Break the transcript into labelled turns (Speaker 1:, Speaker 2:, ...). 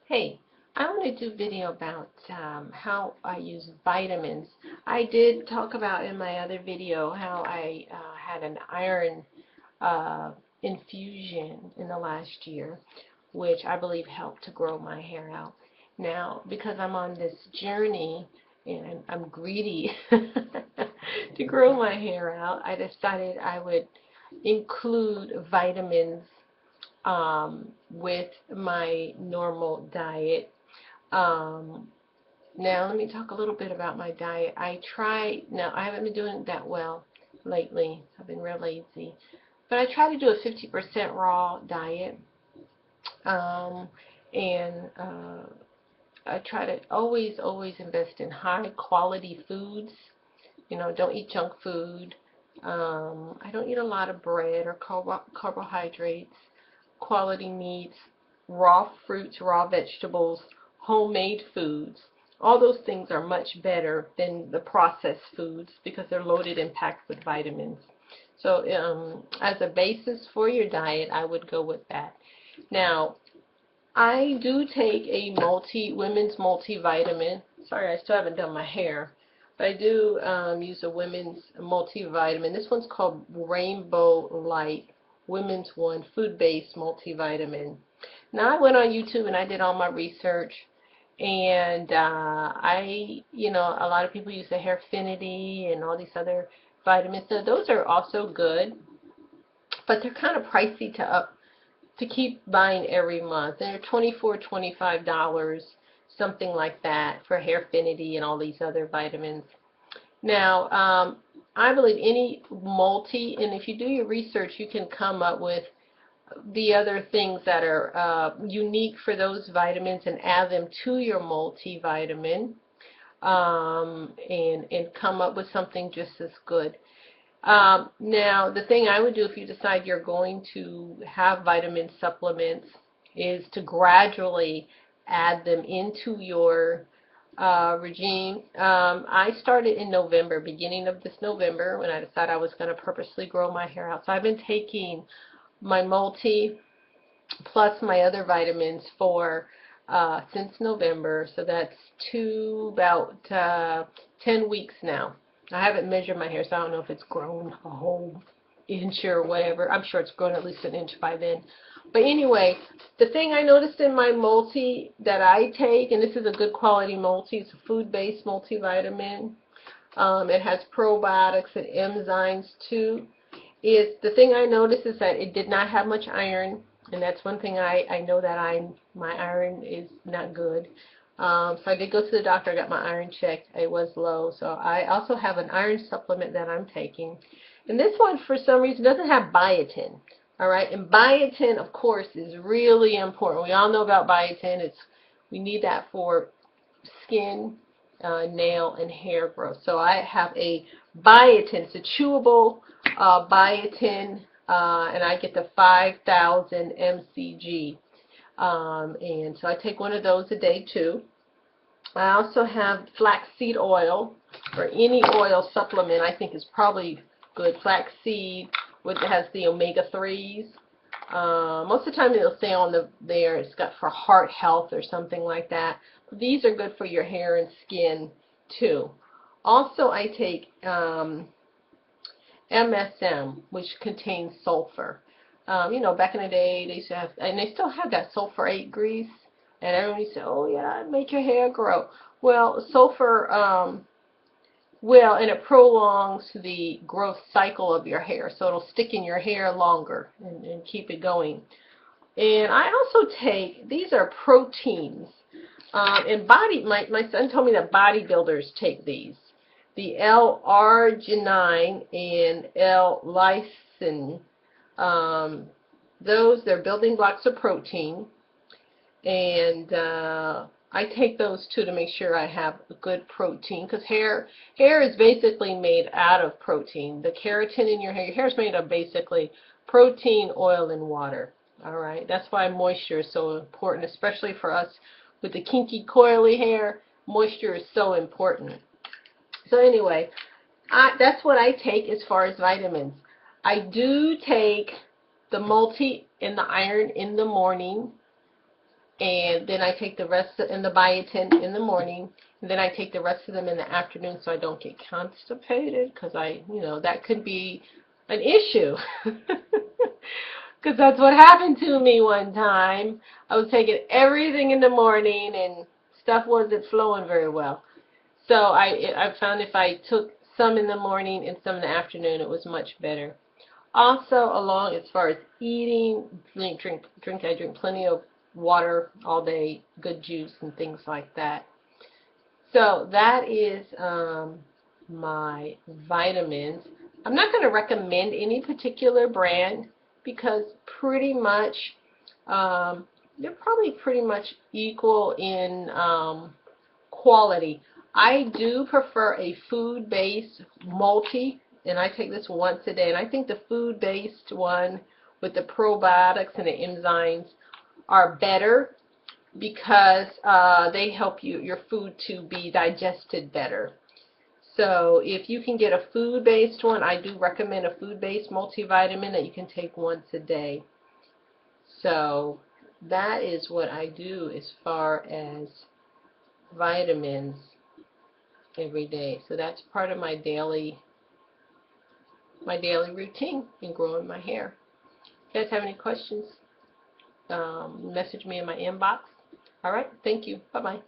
Speaker 1: Hey, I want to do a video about how I use vitamins. I did talk about in my other video how I had an iron uh, infusion in the last year, which I believe helped to grow my hair out. Now, because I'm on this journey and I'm greedy to grow my hair out, I decided I would include vitamins with my normal diet. Um, Now, let me talk a little bit about my diet. Now I haven't been doing that well lately. I've been real lazy. But I try to do a 50% raw diet. Um, and I try to always invest in high quality foods. Don't eat junk food. I don't eat a lot of bread or carbohydrates, quality meats, raw fruits, raw vegetables, homemade foods. All those things are much better than the processed foods because they're loaded and packed with vitamins. So as a basis for your diet, I would go with that. Now, I do take a women's multivitamin. Sorry, I still haven't done my hair. But I do use a women's multivitamin. This one's called Rainbow Light Women's One Food-Based Multivitamin. Now, I went on YouTube and I did all my research. And a lot of people use the Hairfinity and all these other vitamins. So those are also good, but they're kind of pricey to keep buying every month. They're $24, $25, something like that for Hairfinity and all these other vitamins. Now, I believe any and if you do your research, you can come up with the other things that are unique for those vitamins and add them to your multivitamin and come up with something just as good. Now, the thing I would do if you decide you're going to have vitamin supplements is to gradually add them into your regime. I started in November, beginning of this November, when I decided I was going to purposely grow my hair out. So I've been taking my multi plus my other vitamins for since November. So that's about 10 weeks now. I haven't measured my hair, so I don't know if it's grown a whole inch or whatever. I'm sure it's grown at least an inch by then. But anyway, the thing I noticed in my multi that I take, and this is a good quality multi, it's a food-based multivitamin. It has probiotics and enzymes too. The thing I noticed is that it did not have much iron, and that's one thing I know that my iron is not good. So I did go to the doctor, I got my iron checked, it was low. So I also have an iron supplement that I'm taking. And this one, for some reason, doesn't have biotin. All right, and biotin, of course, is really important. We all know about biotin. We need that for skin, nail, and hair growth. So I have a biotin. It's a chewable biotin, and I get the 5,000 mcg. And so I take one of those a day too. I also have flaxseed oil, or any oil supplement I think is probably good. Flaxseed has the omega-3s. Most of the time it'll say on there it's got for heart health or something like that. But these are good for your hair and skin too. Also, I take MSM, which contains sulfur. Back in the day, they used to have, and they still have that sulfurate grease, and everyone used to say, oh yeah, it'd make your hair grow. Well, sulfur, and it prolongs the growth cycle of your hair, so it'll stick in your hair longer and keep it going. And I also take, these are proteins, and my son told me that bodybuilders take these. The L-Arginine and L-Lysine. They're building blocks of protein, and I take those too to make sure I have a good protein, because hair is basically made out of protein. The keratin in your hair is made of basically protein, oil, and water. All right, that's why moisture is so important, especially for us with the kinky, coily hair. Moisture is so important. So anyway, that's what I take as far as vitamins. I do take the multi and the iron in the morning. and then I take the rest in the biotin in the morning, and then I take the rest of them in the afternoon so I don't get constipated, because that could be an issue. Because that's what happened to me one time. I was taking everything in the morning and stuff wasn't flowing very well. So I found if I took some in the morning and some in the afternoon, it was much better. Also, along as far as eating, I drink plenty of water all day, good juice and things like that. So that is my vitamins. I'm not going to recommend any particular brand because pretty much they're probably pretty much equal in quality. I do prefer a food-based multi, and I take this once a day. And I think the food-based one with the probiotics and the enzymes are better because they help your food to be digested better. So if you can get a food-based one, I do recommend a food-based multivitamin that you can take once a day. So that is what I do as far as vitamins every day. So that's part of my daily routine in growing my hair. If you guys have any questions, message me in my inbox. All right, thank you. Bye-bye.